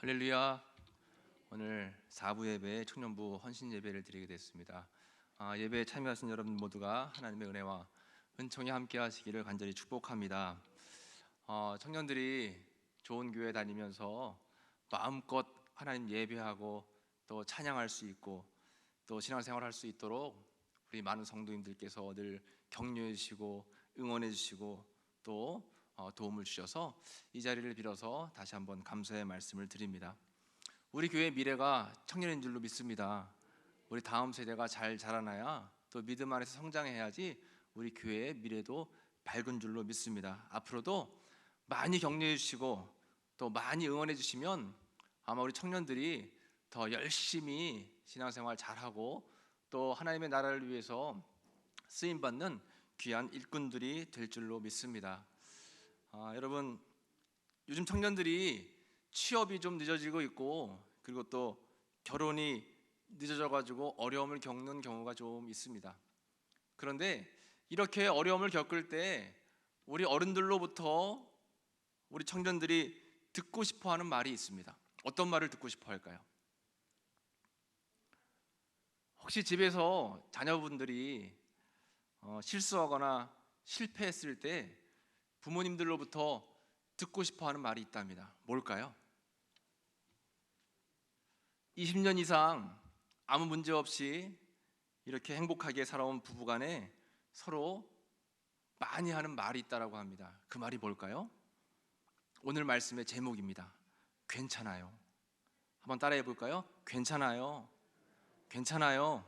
할렐루야. 오늘 4부 예배 청년부 헌신 예배를 드리게 됐습니다. 예배에 참여하신 여러분 모두가 하나님의 은혜와 은총이 함께 하시기를 간절히 축복합니다. 청년들이 좋은 교회 다니면서 마음껏 하나님 예배하고 또 찬양할 수 있고 또 신앙생활 할 수 있도록 우리 많은 성도님들께서 늘 격려해 주시고 응원해 주시고 또 도움을 주셔서 이 자리를 빌어서 다시 한번 감사의 말씀을 드립니다. 우리 교회의 미래가 청년인 줄로 믿습니다. 우리 다음 세대가 잘 자라나야 또 믿음 안에서 성장해야지 우리 교회의 미래도 밝은 줄로 믿습니다. 앞으로도 많이 격려해 주시고 또 많이 응원해 주시면 아마 우리 청년들이 더 열심히 신앙생활 잘하고 또 하나님의 나라를 위해서 쓰임받는 귀한 일꾼들이 될 줄로 믿습니다. 여러분, 요즘 청년들이 취업이 좀 늦어지고 있고 그리고 또 결혼이 늦어져 가지고 어려움을 겪는 경우가 좀 있습니다. 그런데 이렇게 어려움을 겪을 때 우리 어른들로부터 우리 청년들이 듣고 싶어 하는 말이 있습니다. 어떤 말을 듣고 싶어 할까요? 혹시 집에서 자녀분들이 실수하거나 실패했을 때 부모님들로부터 듣고 싶어 하는 말이 있답니다. 뭘까요? 20년 이상 아무 문제 없이 이렇게 행복하게 살아온 부부간에 서로 많이 하는 말이 있다라고 합니다. 그 말이 뭘까요? 오늘 말씀의 제목입니다. 괜찮아요. 한번 따라해 볼까요? 괜찮아요. 괜찮아요.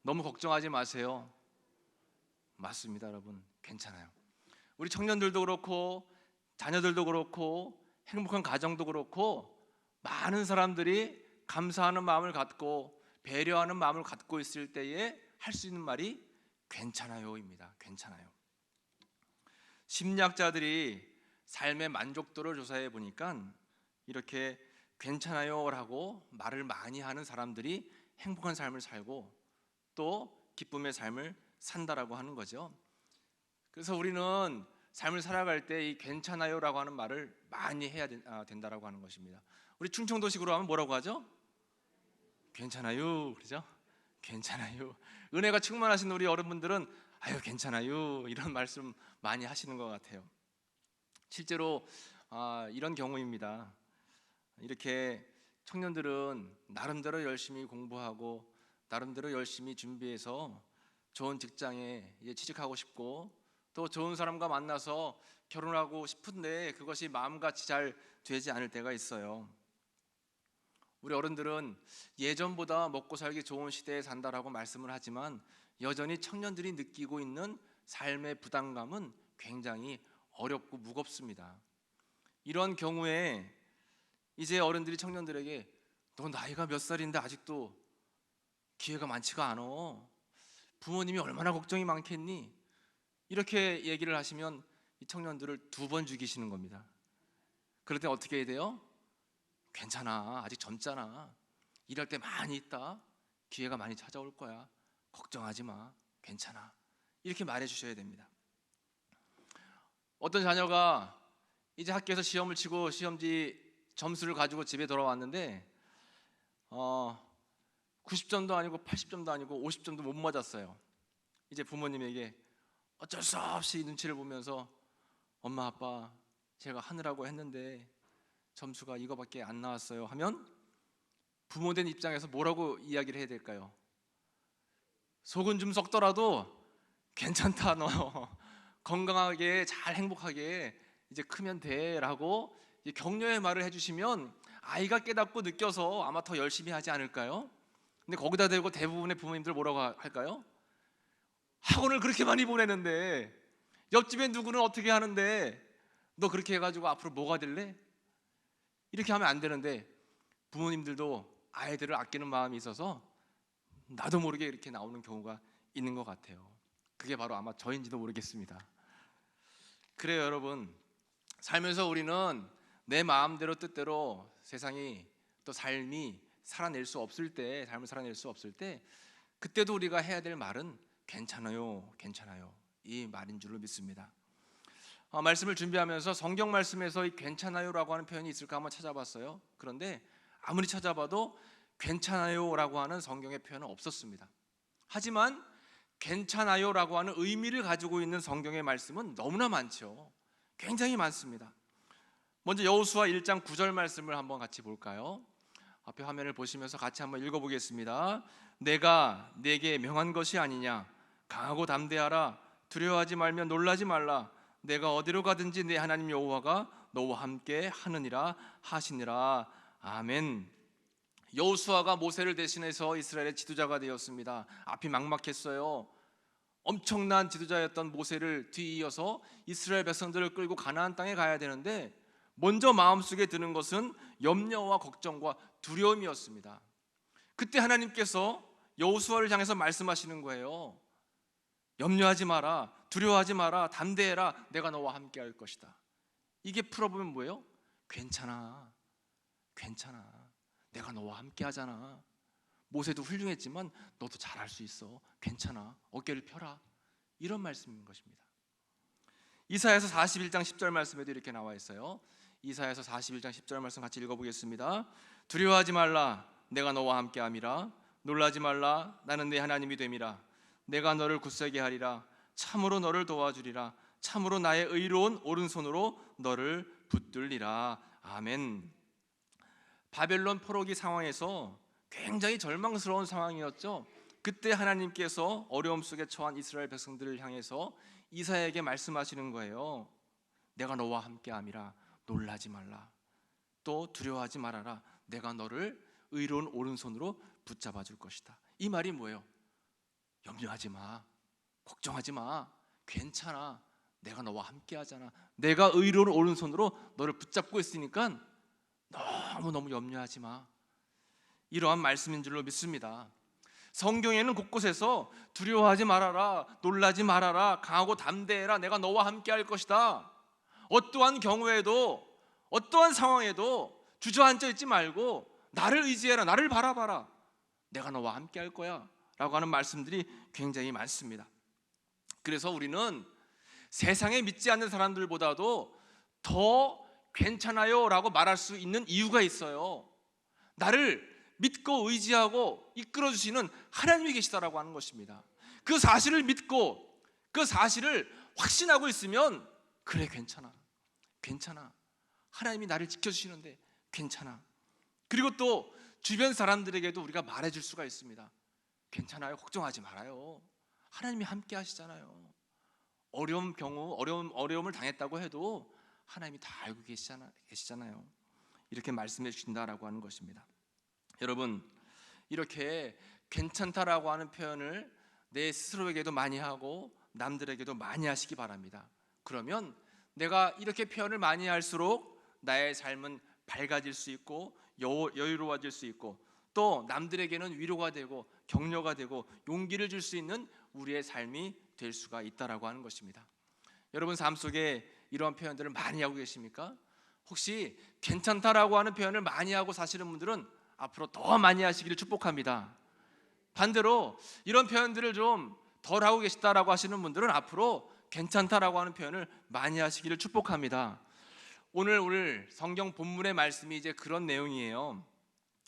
너무 걱정하지 마세요. 맞습니다, 여러분. 괜찮아요. 우리 청년들도 그렇고 자녀들도 그렇고 행복한 가정도 그렇고 많은 사람들이 감사하는 마음을 갖고 배려하는 마음을 갖고 있을 때에 할 수 있는 말이 괜찮아요입니다. 괜찮아요. 심리학자들이 삶의 만족도를 조사해 보니까 이렇게 괜찮아요라고 말을 많이 하는 사람들이 행복한 삶을 살고 또 기쁨의 삶을 산다라고 하는 거죠. 그래서 우리는 삶을 살아갈 때 이 괜찮아요라고 하는 말을 많이 해야 된다라고 하는 것입니다. 우리 충청도식으로 하면 뭐라고 하죠? 괜찮아요, 그렇죠? 괜찮아요. 은혜가 충만하신 우리 어른분들은 아유 괜찮아요 이런 말씀 많이 하시는 것 같아요. 실제로 이런 경우입니다. 이렇게 청년들은 나름대로 열심히 공부하고 나름대로 열심히 준비해서 좋은 직장에 취직하고 싶고 또 좋은 사람과 만나서 결혼하고 싶은데 그것이 마음같이 잘 되지 않을 때가 있어요. 우리 어른들은 예전보다 먹고 살기 좋은 시대에 산다라고 말씀을 하지만 여전히 청년들이 느끼고 있는 삶의 부담감은 굉장히 어렵고 무겁습니다. 이런 경우에 이제 어른들이 청년들에게 너 나이가 몇 살인데 아직도 기회가 많지가 않아. 부모님이 얼마나 걱정이 많겠니? 이렇게 얘기를 하시면 이 청년들을 2번 죽이시는 겁니다. 그럴 때 어떻게 해야 돼요? 괜찮아, 아직 젊잖아. 일할 때 많이 있다. 기회가 많이 찾아올 거야. 걱정하지 마. 괜찮아. 이렇게 말해 주셔야 됩니다. 어떤 자녀가 이제 학교에서 시험을 치고 시험지 점수를 가지고 집에 돌아왔는데 90점도 아니고 80점도 아니고 50점도 못 맞았어요. 이제 부모님에게 어쩔 수 없이 눈치를 보면서 엄마 아빠 제가 하느라고 했는데 점수가 이거밖에 안 나왔어요 하면 부모된 입장에서 뭐라고 이야기를 해야 될까요? 속은 좀 썩더라도 괜찮다 너 건강하게 잘 행복하게 이제 크면 돼라고 격려의 말을 해주시면 아이가 깨닫고 느껴서 아마 더 열심히 하지 않을까요? 근데 거기다 대고 대부분의 부모님들 뭐라고 할까요? 학원을 그렇게 많이 보내는데 옆집에 누구는 어떻게 하는데 너 그렇게 해가지고 앞으로 뭐가 될래? 이렇게 하면 안 되는데 부모님들도 아이들을 아끼는 마음이 있어서 나도 모르게 이렇게 나오는 경우가 있는 것 같아요. 그게 바로 아마 저인지도 모르겠습니다. 그래요 여러분, 살면서 우리는 내 마음대로 뜻대로 세상이 또 삶이 살아낼 수 없을 때, 삶을 살아낼 수 없을 때 그때도 우리가 해야 될 말은 괜찮아요, 괜찮아요 이 말인 줄로 믿습니다. 말씀을 준비하면서 성경 말씀에서 이 괜찮아요라고 하는 표현이 있을까 한번 찾아봤어요. 그런데 아무리 찾아봐도 괜찮아요라고 하는 성경의 표현은 없었습니다. 하지만 괜찮아요라고 하는 의미를 가지고 있는 성경의 말씀은 너무나 많죠. 굉장히 많습니다. 먼저 여호수아 1장 9절 말씀을 한번 같이 볼까요? 앞에 화면을 보시면서 같이 한번 읽어보겠습니다. 내가 네게 명한 것이 아니냐? 강하고 담대하라. 두려워하지 말며 놀라지 말라. 내가 어디로 가든지 내 하나님 여호와가 너와 함께 하느니라 하시니라. 아멘. 여호수아가 모세를 대신해서 이스라엘의 지도자가 되었습니다. 앞이 막막했어요. 엄청난 지도자였던 모세를 뒤이어서 이스라엘 백성들을 끌고 가나안 땅에 가야 되는데 먼저 마음속에 드는 것은 염려와 걱정과 두려움이었습니다. 그때 하나님께서 여호수아를 향해서 말씀하시는 거예요. 염려하지 마라, 두려워하지 마라, 담대해라. 내가 너와 함께 할 것이다. 이게 풀어보면 뭐예요? 괜찮아, 괜찮아. 내가 너와 함께 하잖아. 모세도 훌륭했지만 너도 잘할 수 있어. 괜찮아. 어깨를 펴라. 이런 말씀인 것입니다. 이사야서 41장 10절 말씀에도 이렇게 나와 있어요. 이사야서 41장 10절 말씀 같이 읽어보겠습니다. 두려워하지 말라. 내가 너와 함께 함이라. 놀라지 말라. 나는 네 하나님이 됨이라. 내가 너를 굳세게 하리라. 참으로 너를 도와주리라. 참으로 나의 의로운 오른손으로 너를 붙들리라. 아멘. 바벨론 포로기 상황에서 굉장히 절망스러운 상황이었죠. 그때 하나님께서 어려움 속에 처한 이스라엘 백성들을 향해서 이사야에게 말씀하시는 거예요. 내가 너와 함께 함이라. 놀라지 말라. 또 두려워하지 말아라. 내가 너를 의로운 오른손으로 붙잡아 줄 것이다. 이 말이 뭐예요? 염려하지 마. 걱정하지 마. 괜찮아. 내가 너와 함께 하잖아. 내가 의로운 오른손으로 너를 붙잡고 있으니까 너무너무 염려하지 마. 이러한 말씀인 줄로 믿습니다. 성경에는 곳곳에서 두려워하지 말아라, 놀라지 말아라, 강하고 담대해라, 내가 너와 함께 할 것이다. 어떠한 경우에도 어떠한 상황에도 주저앉아 있지 말고 나를 의지해라, 나를 바라봐라, 내가 너와 함께 할 거야 라고 하는 말씀들이 굉장히 많습니다. 그래서 우리는 세상에 믿지 않는 사람들보다도 더 괜찮아요 라고 말할 수 있는 이유가 있어요. 나를 믿고 의지하고 이끌어주시는 하나님이 계시다라고 하는 것입니다. 그 사실을 믿고 그 사실을 확신하고 있으면 그래, 괜찮아, 괜찮아, 하나님이 나를 지켜주시는데 괜찮아. 그리고 또 주변 사람들에게도 우리가 말해줄 수가 있습니다. 괜찮아요, 걱정하지 말아요, 하나님이 함께 하시잖아요. 어려움을 당했다고 해도 하나님이 다 알고 계시잖아요. 이렇게 말씀해 주신다라고 하는 것입니다. 여러분, 이렇게 괜찮다라고 하는 표현을 내 스스로에게도 많이 하고 남들에게도 많이 하시기 바랍니다. 그러면 내가 이렇게 표현을 많이 할수록 나의 삶은 밝아질 수 있고 여유로워질 수 있고 또 남들에게는 위로가 되고 격려가 되고 용기를 줄 수 있는 우리의 삶이 될 수가 있다라고 하는 것입니다. 여러분 삶 속에 이러한 표현들을 많이 하고 계십니까? 혹시 괜찮다라고 하는 표현을 많이 하고 사시는 분들은 앞으로 더 많이 하시기를 축복합니다. 반대로 이런 표현들을 좀 덜 하고 계시다라고 하시는 분들은 앞으로 괜찮다라고 하는 표현을 많이 하시기를 축복합니다. 오늘 성경 본문의 말씀이 이제 그런 내용이에요.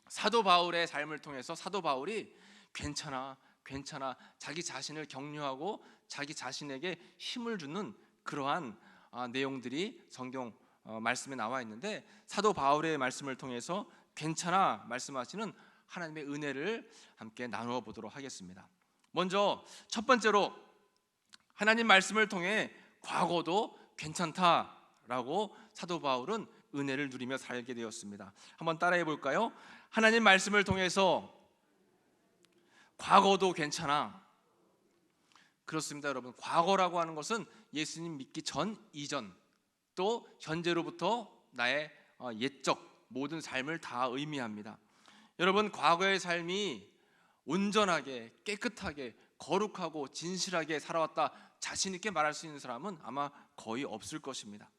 사도 바울의 삶을 통해서 사도 바울이 괜찮아, 괜찮아, 자기 자신을 격려하고 자기 자신에게 힘을 주는 그러한 내용들이 성경 말씀에 나와 있는데, 사도 바울의 말씀을 통해서 괜찮아 말씀하시는 하나님의 은혜를 함께 나누어 보도록 하겠습니다. 먼저 첫 번째로 하나님 말씀을 통해 과거도 괜찮다라고 사도 바울은 은혜를 누리며 살게 되었습니다. 한번 따라해 볼까요? 하나님 말씀을 통해서 과거도 괜찮아. 그렇습니다, 여러분. 과거라고 하는 것은 예수님 믿기 전, 이전, 또 현재로부터 나의 옛적 모든 삶을 다 의미합니다. 여러분, 과거의 삶이 온전하게, 깨끗하게, 거룩하고 진실하게 살아왔다 자신 있게 말할 수 있는 사람은 아마 거의 없을 것입니다.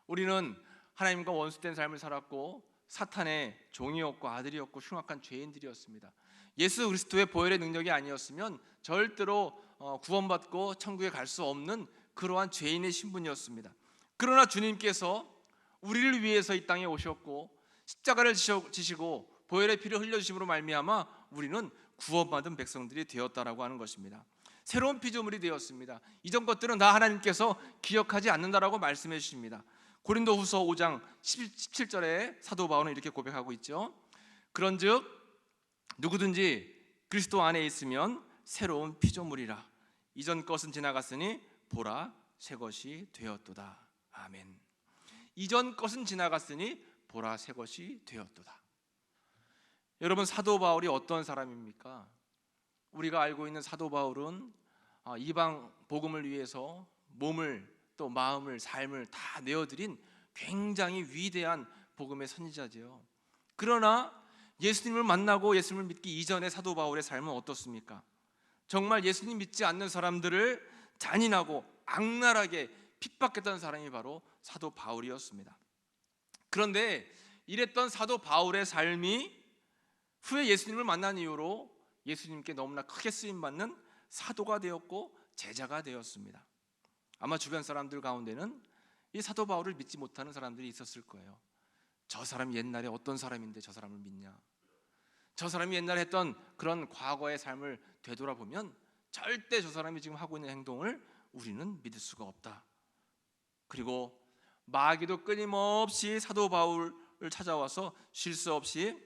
우리는 하나님과 원수된 삶을 살았고 사탄의 종이었고 아들이었고 흉악한 죄인들이었습니다. 예수 그리스도의 보혈의 능력이 아니었으면 절대로 구원받고 천국에 갈 수 없는 그러한 죄인의 신분이었습니다. 그러나 주님께서 우리를 위해서 이 땅에 오셨고 십자가를 지시고 보혈의 피를 흘려주심으로 말미암아 우리는 구원받은 백성들이 되었다라고 하는 것입니다. 새로운 피조물이 되었습니다. 이전 것들은 다 하나님께서 기억하지 않는다라고 말씀해 주십니다. 고린도후서 5장 17절에 사도 바울은 이렇게 고백하고 있죠. 그런즉 누구든지 그리스도 안에 있으면 새로운 피조물이라. 이전 것은 지나갔으니 보라 새 것이 되었도다. 아멘. 이전 것은 지나갔으니 보라 새 것이 되었도다. 여러분, 사도 바울이 어떤 사람입니까? 우리가 알고 있는 사도 바울은 이방 복음을 위해서 몸을 또 마음을 삶을 다 내어드린 굉장히 위대한 복음의 선지자지요. 그러나 예수님을 만나고 예수님을 믿기 이전의 사도 바울의 삶은 어떻습니까? 정말 예수님 믿지 않는 사람들을 잔인하고 악랄하게 핍박했던 사람이 바로 사도 바울이었습니다. 그런데 이랬던 사도 바울의 삶이 후에 예수님을 만난 이후로 예수님께 너무나 크게 쓰임받는 사도가 되었고 제자가 되었습니다. 아마 주변 사람들 가운데는 이 사도 바울을 믿지 못하는 사람들이 있었을 거예요. 저 사람이 옛날에 어떤 사람인데 저 사람을 믿냐? 저 사람이 옛날에 했던 그런 과거의 삶을 되돌아보면 절대 저 사람이 지금 하고 있는 행동을 우리는 믿을 수가 없다. 그리고 마귀도 끊임없이 사도 바울을 찾아와서 쉴 수 없이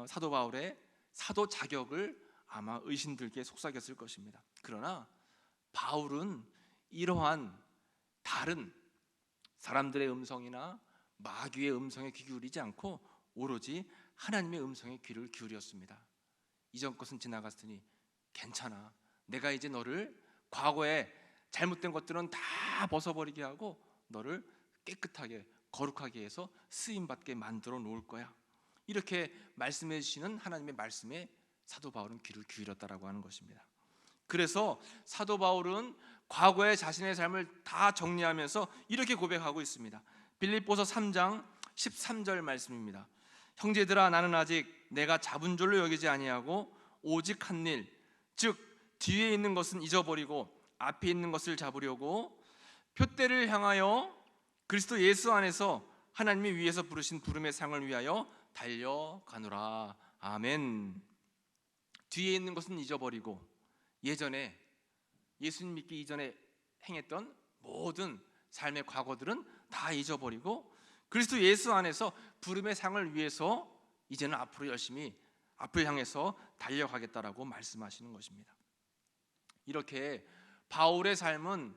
사도 바울의 사도 자격을 아마 의심들게 속삭였을 것입니다. 그러나 바울은 이러한 다른 사람들의 음성이나 마귀의 음성에 귀 기울이지 않고 오로지 하나님의 음성에 귀를 기울였습니다. 이전 것은 지나갔으니 괜찮아. 내가 이제 너를 과거에 잘못된 것들은 다 벗어버리게 하고 너를 깨끗하게 거룩하게 해서 쓰임받게 만들어 놓을 거야. 이렇게 말씀해 주시는 하나님의 말씀에 사도 바울은 귀를 기울였다라고 하는 것입니다. 그래서 사도 바울은 과거의 자신의 삶을 다 정리하면서 이렇게 고백하고 있습니다. 빌립보서 3장 13절 말씀입니다. 형제들아, 나는 아직 내가 잡은 줄로 여기지 아니하고 오직 한 일, 즉 뒤에 있는 것은 잊어버리고 앞에 있는 것을 잡으려고 표대를 향하여 그리스도 예수 안에서 하나님이 위에서 부르신 부름의 상을 위하여 달려가노라. 아멘. 뒤에 있는 것은 잊어버리고 예전에 예수님 믿기 이전에 행했던 모든 삶의 과거들은 다 잊어버리고 그리스도 예수 안에서 부름의 상을 위해서 이제는 앞으로 열심히 앞을 향해서 달려가겠다라고 말씀하시는 것입니다. 이렇게 바울의 삶은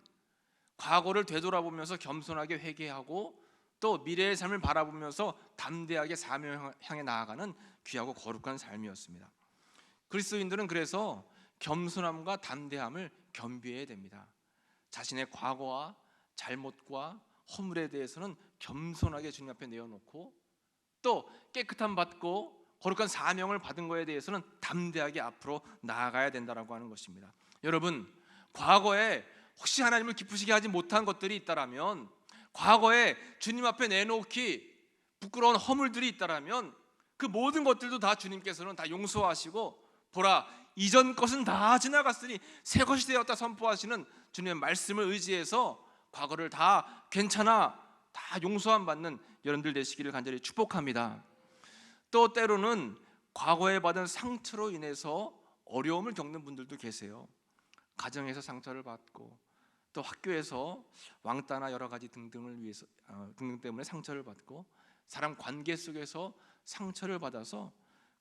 과거를 되돌아보면서 겸손하게 회개하고 또 미래의 삶을 바라보면서 담대하게 사명을 향해 나아가는 귀하고 거룩한 삶이었습니다. 그리스도인들은 그래서 겸손함과 담대함을 겸비해야 됩니다. 자신의 과거와 잘못과 허물에 대해서는 겸손하게 주님 앞에 내어놓고 또 깨끗함 받고 거룩한 사명을 받은 것에 대해서는 담대하게 앞으로 나아가야 된다라고 하는 것입니다. 여러분, 과거에 혹시 하나님을 기쁘시게 하지 못한 것들이 있다라면, 과거에 주님 앞에 내놓기 부끄러운 허물들이 있다라면 그 모든 것들도 다 주님께서는 다 용서하시고 보라 이전 것은 다 지나갔으니 새 것이 되었다 선포하시는 주님의 말씀을 의지해서 과거를 다 괜찮아 다 용서함 받는 여러분들 되시기를 간절히 축복합니다. 또 때로는 과거에 받은 상처로 인해서 어려움을 겪는 분들도 계세요. 가정에서 상처를 받고 또 학교에서 왕따나 여러 가지 등등을 위해서 등등 때문에 상처를 받고 사람 관계 속에서 상처를 받아서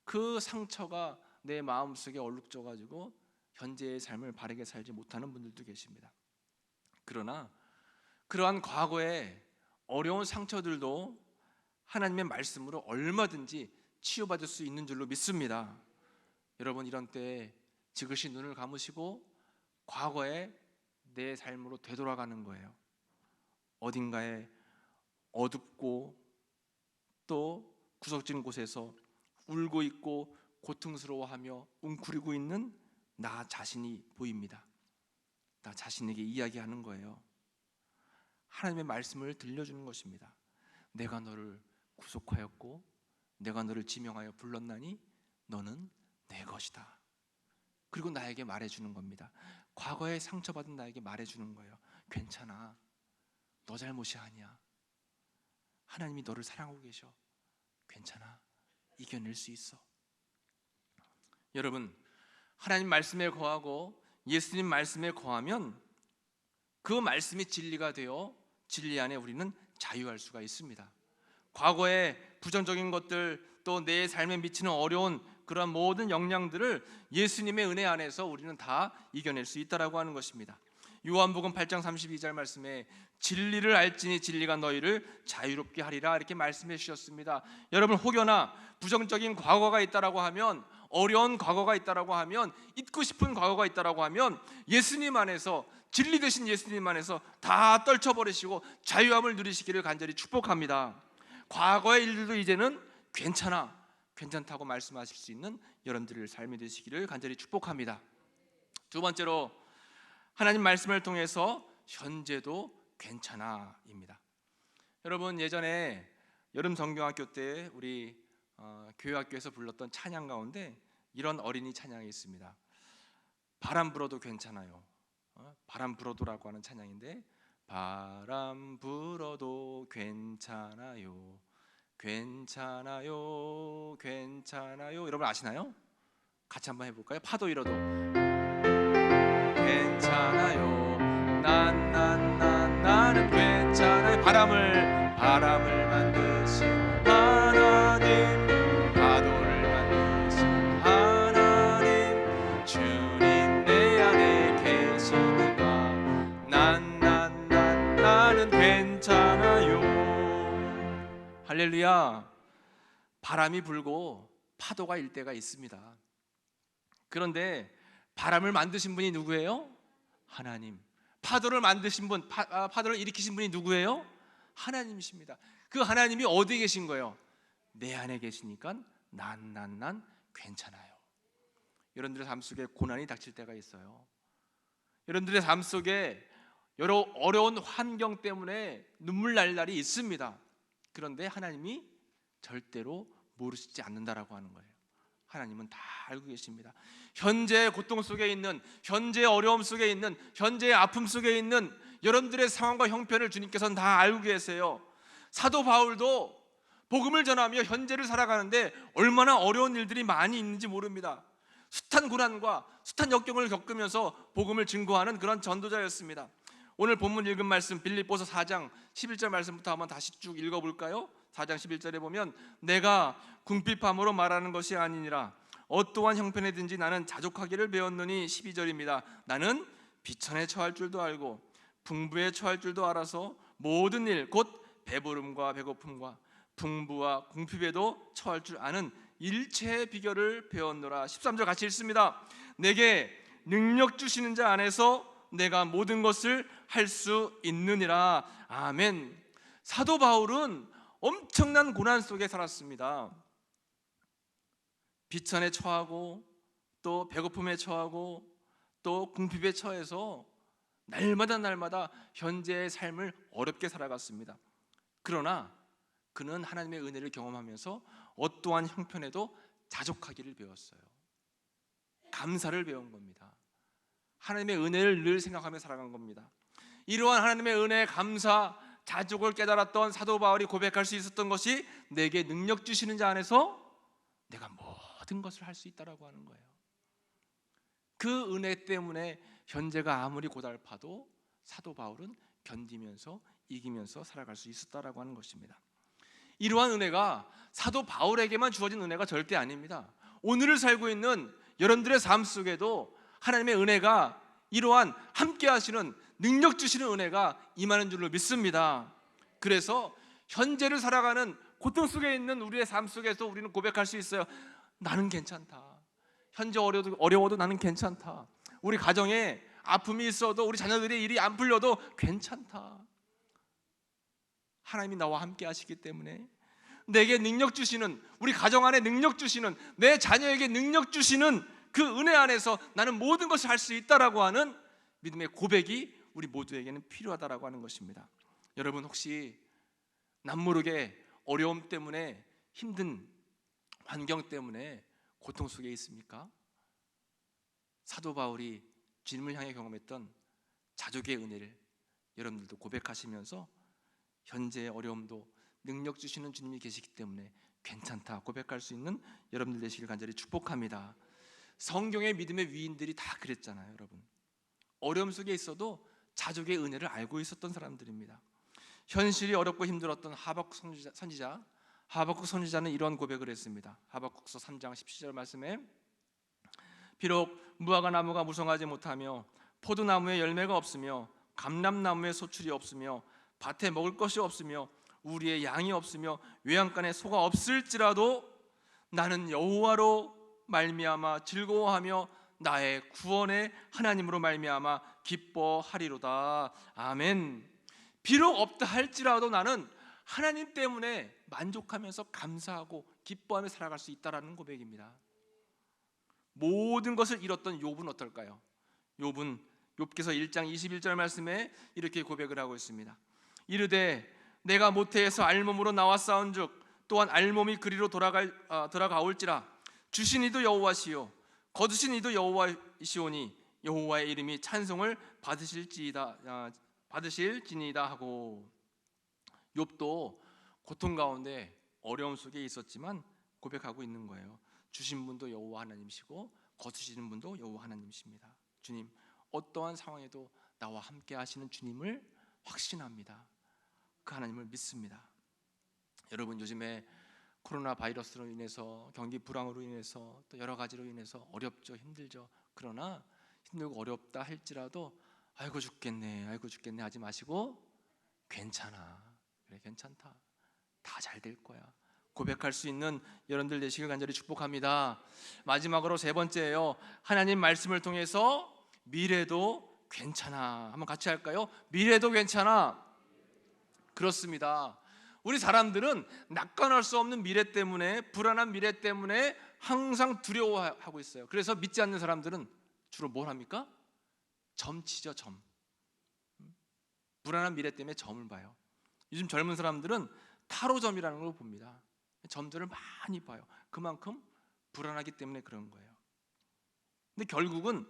그 상처가 내 마음속에 얼룩져 가지고 현재의 삶을 바르게 살지 못하는 분들도 계십니다. 그러나 그러한 과거의 어려운 상처들도 하나님의 말씀으로 얼마든지 치유받을 수 있는 줄로 믿습니다. 여러분, 이런 때에 지그시 눈을 감으시고 과거의 내 삶으로 되돌아가는 거예요. 어딘가에 어둡고 또 구석진 곳에서 울고 있고 고통스러워하며 웅크리고 있는 나 자신이 보입니다. 나 자신에게 이야기하는 거예요. 하나님의 말씀을 들려주는 것입니다. 내가 너를 구속하였고 내가 너를 지명하여 불렀나니 너는 내 것이다. 그리고 나에게 말해주는 겁니다. 과거에 상처받은 나에게 말해주는 거예요. 괜찮아. 너 잘못이 아니야. 하나님이 너를 사랑하고 계셔. 괜찮아. 이겨낼 수 있어. 여러분, 하나님 말씀에 거하고 예수님 말씀에 거하면 그 말씀이 진리가 되어 진리 안에 우리는 자유할 수가 있습니다. 과거의 부정적인 것들, 또 내 삶에 미치는 어려운 그런 모든 영향들을 예수님의 은혜 안에서 우리는 다 이겨낼 수 있다라고 하는 것입니다. 요한복음 8장 32절 말씀에 진리를 알지니 진리가 너희를 자유롭게 하리라 이렇게 말씀해 주셨습니다. 여러분, 혹여나 부정적인 과거가 있다라고 하면, 어려운 과거가 있다라고 하면, 잊고 싶은 과거가 있다라고 하면 예수님 안에서, 진리 되신 예수님 안에서 다 떨쳐버리시고 자유함을 누리시기를 간절히 축복합니다. 과거의 일들도 이제는 괜찮다고 말씀하실 수 있는 여러분들의 삶이 되시기를 간절히 축복합니다. 두 번째로, 하나님 말씀을 통해서 현재도 괜찮아입니다. 여러분, 예전에 여름 성경학교 때 우리 교회학교에서 불렀던 찬양 가운데 이런 어린이 찬양이 있습니다. 바람 불어도 괜찮아요. 바람 불어도라고 하는 찬양인데, 바람 불어도 괜찮아요, 괜찮아요, 괜찮아요. 여러분 아시나요? 같이 한번 해볼까요? 파도 일어도 괜찮아요, 나는 괜찮아요. 바람을 만드신 하나님, 파도를 만드신 하나님, 주님 내 안에 계시니까 나는 괜찮아요. 할렐루야. 바람이 불고 파도가 일 때가 있습니다. 그런데 바람을 만드신 분이 누구예요? 하나님. 파도를 만드신 분, 파도를 일으키신 분이 누구예요? 하나님이십니다. 그 하나님이 어디에 계신 거예요? 내 안에 계시니까 난 괜찮아요. 여러분들의 삶 속에 고난이 닥칠 때가 있어요. 여러분들의 삶 속에 여러 어려운 환경 때문에 눈물 날 날이 있습니다. 그런데 하나님이 절대로 모르시지 않는다라고 하는 거예요. 하나님은 다 알고 계십니다. 현재의 고통 속에 있는, 현재의 어려움 속에 있는, 현재의 아픔 속에 있는 여러분들의 상황과 형편을 주님께서는 다 알고 계세요. 사도 바울도 복음을 전하며 현재를 살아가는데 얼마나 어려운 일들이 많이 있는지 모릅니다. 숱한 고난과 숱한 역경을 겪으면서 복음을 증거하는 그런 전도자였습니다. 오늘 본문 읽은 말씀 빌립보서 4장 11절 말씀부터 한번 다시 쭉 읽어볼까요? 4장 11절에 보면, 내가 궁핍함으로 말하는 것이 아니니라 어떠한 형편에든지 나는 자족하기를 배웠느니, 12절입니다. 나는 비천에 처할 줄도 알고 풍부에 처할 줄도 알아서 모든 일 곧 배부름과 배고픔과 풍부와 궁핍에도 처할 줄 아는 일체의 비결을 배웠노라. 13절 같이 읽습니다. 내게 능력 주시는 자 안에서 내가 모든 것을 할 수 있느니라. 아멘. 사도 바울은 엄청난 고난 속에 살았습니다. 비천에 처하고 또 배고픔에 처하고 또 궁핍에 처해서 날마다 현재의 삶을 어렵게 살아갔습니다. 그러나 그는 하나님의 은혜를 경험하면서 어떠한 형편에도 자족하기를 배웠어요. 감사를 배운 겁니다. 하나님의 은혜를 늘 생각하며 살아간 겁니다. 이러한 하나님의 은혜, 감사, 자족을 깨달았던 사도 바울이 고백할 수 있었던 것이, 내게 능력 주시는 자 안에서 내가 모든 것을 할 수 있다라고 하는 거예요. 그 은혜 때문에 현재가 아무리 고달파도 사도 바울은 견디면서 이기면서 살아갈 수 있었다라고 하는 것입니다. 이러한 은혜가 사도 바울에게만 주어진 은혜가 절대 아닙니다. 오늘을 살고 있는 여러분들의 삶 속에도 하나님의 은혜가, 이러한 함께 하시는 능력 주시는 은혜가 임하는 줄로 믿습니다. 그래서 현재를 살아가는 고통 속에 있는 우리의 삶 속에서 우리는 고백할 수 있어요. 나는 괜찮다. 현재 어려워도 나는 괜찮다. 우리 가정에 아픔이 있어도, 우리 자녀들의 일이 안 풀려도 괜찮다. 하나님이 나와 함께 하시기 때문에, 내게 능력 주시는, 우리 가정 안에 능력 주시는, 내 자녀에게 능력 주시는 그 은혜 안에서 나는 모든 것을 할 수 있다라고 하는 믿음의 고백이 우리 모두에게는 필요하다라고 하는 것입니다. 여러분, 혹시 남모르게 어려움 때문에, 힘든 환경 때문에 고통 속에 있습니까? 사도 바울이 주님을 향해 경험했던 자족의 은혜를 여러분들도 고백하시면서 현재의 어려움도 능력 주시는 주님이 계시기 때문에 괜찮다 고백할 수 있는 여러분들 되시길 간절히 축복합니다. 성경의 믿음의 위인들이 다 그랬잖아요. 여러분, 어려움 속에 있어도 자족의 은혜를 알고 있었던 사람들입니다. 현실이 어렵고 힘들었던 하박국 선지자는 이런 고백을 했습니다. 하박국서 3장 17절 말씀에 비록 무화과 나무가 무성하지 못하며 포도나무에 열매가 없으며 감람나무에 소출이 없으며 밭에 먹을 것이 없으며 우리의 양이 없으며 외양간에 소가 없을지라도 나는 여호와로 말미암아 즐거워하며 나의 구원의 하나님으로 말미암아 기뻐하리로다. 아멘. 비록 없다 할지라도 나는 하나님 때문에 만족하면서 감사하고 기뻐하며 살아갈 수 있다라는 고백입니다. 모든 것을 잃었던 욥은 어떨까요? 욥기서 1장 21절 말씀에 이렇게 고백을 하고 있습니다. 이르되 내가 모태에서 알몸으로 나와 싸운즉 또한 알몸이 그리로 돌아가올지라 주신 이도 여호와시요 거두신 이도 여호와이시오니 여호와의 이름이 찬송을 받으실지니이다 하고, 욥도 고통 가운데 어려움 속에 있었지만 고백하고 있는 거예요. 주신 분도 여호와 하나님이시고 거두시는 분도 여호와 하나님이십니다. 주님, 어떠한 상황에도 나와 함께 하시는 주님을 확신합니다. 그 하나님을 믿습니다. 여러분, 요즘에 코로나 바이러스로 인해서 경기 불황으로 인해서 또 여러 가지로 인해서 어렵죠, 힘들죠. 그러나 힘들고 어렵다 할지라도 아이고 죽겠네 하지 마시고 괜찮아, 그래 괜찮다, 다 잘 될 거야 고백할 수 있는 여러분들 되시길 간절히 축복합니다. 마지막으로 세 번째예요. 하나님 말씀을 통해서 미래도 괜찮아. 한번 같이 할까요? 미래도 괜찮아. 그렇습니다. 우리 사람들은 낙관할 수 없는 미래 때문에, 불안한 미래 때문에 항상 두려워하고 있어요. 그래서 믿지 않는 사람들은 주로 뭘 합니까? 점치죠, 점. 불안한 미래 때문에 점을 봐요. 요즘 젊은 사람들은 타로점이라는 걸 봅니다. 점들을 많이 봐요. 그만큼 불안하기 때문에 그런 거예요. 근데 결국은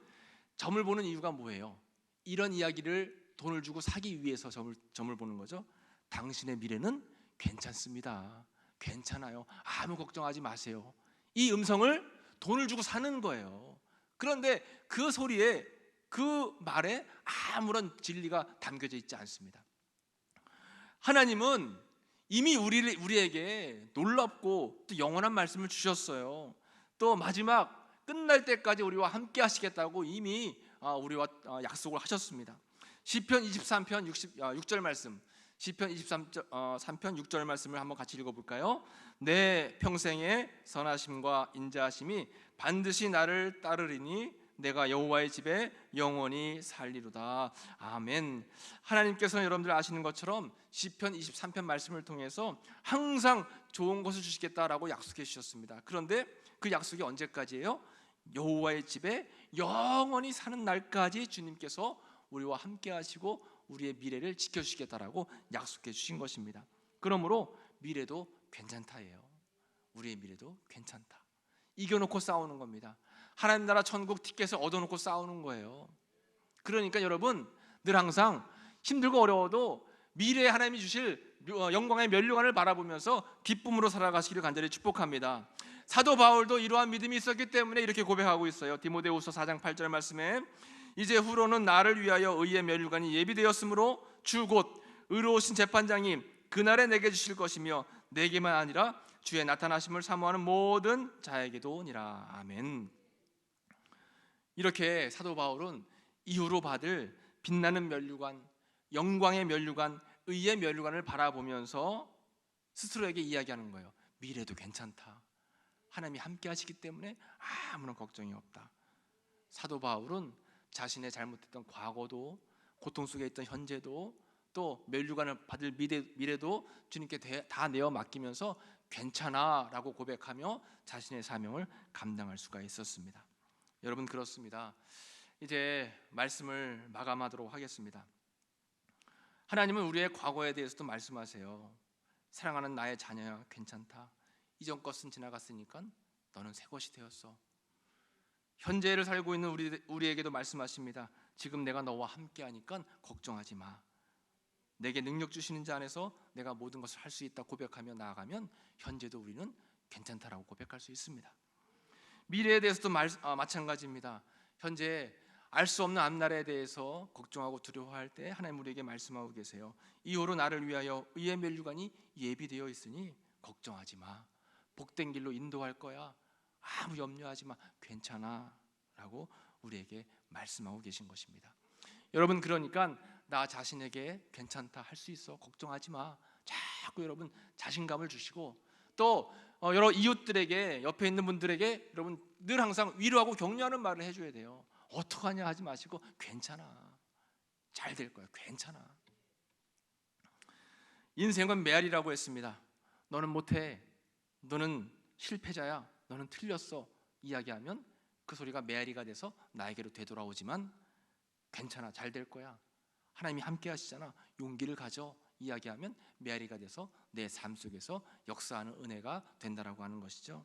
점을 보는 이유가 뭐예요? 이런 이야기를 돈을 주고 사기 위해서 점을 보는 거죠. 당신의 미래는 괜찮습니다. 괜찮아요. 아무 걱정하지 마세요. 이 음성을 돈을 주고 사는 거예요. 그런데 그 소리에, 그 말에 아무런 진리가 담겨져 있지 않습니다. 하나님은 이미 우리에게 놀랍고 또 영원한 말씀을 주셨어요. 또 마지막 끝날 때까지 우리와 함께 하시겠다고 이미 우리와 약속을 하셨습니다. 시편 23편 6절 말씀, 시편 23편 6절 말씀을 한번 같이 읽어볼까요? 내 평생의 선하심과 인자하심이 반드시 나를 따르리니 내가 여호와의 집에 영원히 살리로다. 아멘. 하나님께서는 여러분들 아시는 것처럼 시편 23편 말씀을 통해서 항상 좋은 것을 주시겠다라고 약속해 주셨습니다. 그런데 그 약속이 언제까지예요? 여호와의 집에 영원히 사는 날까지 주님께서 우리와 함께 하시고 우리의 미래를 지켜주시겠다라고 약속해 주신 것입니다. 그러므로 미래도 괜찮다예요. 우리의 미래도 괜찮다. 이겨놓고 싸우는 겁니다. 하나님 나라 천국 티켓을 얻어놓고 싸우는 거예요. 그러니까 여러분, 늘 항상 힘들고 어려워도 미래에 하나님이 주실 영광의 면류관을 바라보면서 기쁨으로 살아가시기를 간절히 축복합니다. 사도 바울도 이러한 믿음이 있었기 때문에 이렇게 고백하고 있어요. 디모데후서 4장 8절 말씀에 이제 후로는 나를 위하여 의의 면류관이 예비되었으므로 주 곧 의로우신 재판장이 그날에 내게 주실 것이며 내게만 아니라 주의 나타나심을 사모하는 모든 자에게도니라. 아멘. 이렇게 사도 바울은 이후로 받을 빛나는 면류관, 영광의 면류관, 의의 면류관을 바라보면서 스스로에게 이야기하는 거예요. 미래도 괜찮다. 하나님이 함께 하시기 때문에 아무런 걱정이 없다. 사도 바울은 자신의 잘못했던 과거도, 고통 속에 있던 현재도, 또 면류관을 받을 미래도 주님께 다 내어 맡기면서 괜찮아 라고 고백하며 자신의 사명을 감당할 수가 있었습니다. 여러분, 그렇습니다. 이제 말씀을 마감하도록 하겠습니다. 하나님은 우리의 과거에 대해서도 말씀하세요. 사랑하는 나의 자녀야, 괜찮다. 이전 것은 지나갔으니까 너는 새 것이 되었어. 현재를 살고 있는 우리에게도 말씀하십니다. 지금 내가 너와 함께 하니까 걱정하지 마. 내게 능력 주시는 자 안에서 내가 모든 것을 할 수 있다 고백하며 나아가면 현재도 우리는 괜찮다라고 고백할 수 있습니다. 미래에 대해서도 마찬가지입니다. 현재 알 수 없는 앞날에 대해서 걱정하고 두려워할 때 하나님 우리에게 말씀하고 계세요. 이후로 나를 위하여 의의 면류관이 예비되어 있으니 걱정하지 마. 복된 길로 인도할 거야. 아무 염려하지 마. 괜찮아 라고 우리에게 말씀하고 계신 것입니다. 여러분, 그러니까 나 자신에게 괜찮다, 할 수 있어, 걱정하지 마, 자꾸 여러분 자신감을 주시고, 또 여러 이웃들에게, 옆에 있는 분들에게 여러분 늘 항상 위로하고 격려하는 말을 해줘야 돼요. 어떡하냐 하지 마시고 괜찮아, 잘 될 거야, 괜찮아. 인생은 메아리라고 했습니다. 너는 못해, 너는 실패자야, 너는 틀렸어 이야기하면 그 소리가 메아리가 돼서 나에게로 되돌아오지만 괜찮아, 잘 될 거야, 하나님이 함께 하시잖아, 용기를 가져 이야기하면 메아리가 돼서 내 삶 속에서 역사하는 은혜가 된다라고 하는 것이죠.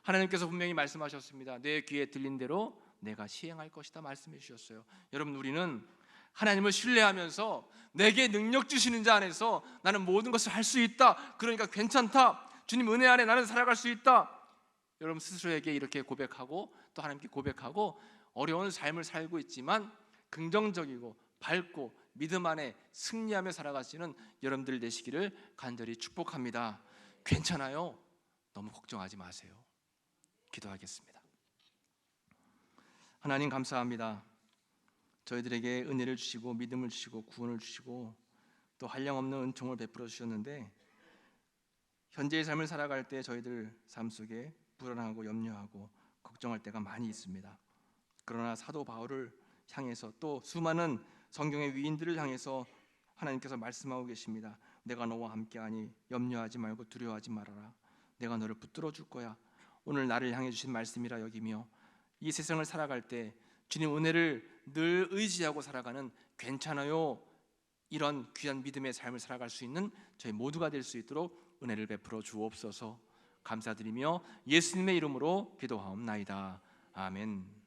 하나님께서 분명히 말씀하셨습니다. 내 귀에 들린 대로 내가 시행할 것이다 말씀해 주셨어요. 여러분, 우리는 하나님을 신뢰하면서 내게 능력 주시는 자 안에서 나는 모든 것을 할 수 있다, 그러니까 괜찮다, 주님 은혜 안에 나는 살아갈 수 있다, 여러분 스스로에게 이렇게 고백하고 또 하나님께 고백하고 어려운 삶을 살고 있지만 긍정적이고 밝고 믿음 안에 승리하며 살아가시는 여러분들 되시기를 간절히 축복합니다. 괜찮아요. 너무 걱정하지 마세요. 기도하겠습니다. 하나님 감사합니다. 저희들에게 은혜를 주시고 믿음을 주시고 구원을 주시고 또 한량없는 은총을 베풀어 주셨는데, 현재의 삶을 살아갈 때 저희들 삶 속에 불안하고 염려하고 걱정할 때가 많이 있습니다. 그러나 사도 바울을 향해서 또 수많은 성경의 위인들을 향해서 하나님께서 말씀하고 계십니다. 내가 너와 함께하니 염려하지 말고 두려워하지 말아라. 내가 너를 붙들어 줄 거야. 오늘 나를 향해 주신 말씀이라 여기며 이 세상을 살아갈 때 주님 은혜를 늘 의지하고 살아가는 괜찮아요, 이런 귀한 믿음의 삶을 살아갈 수 있는 저희 모두가 될 수 있도록 은혜를 베풀어 주옵소서. 감사드리며 예수님의 이름으로 기도하옵나이다. 아멘.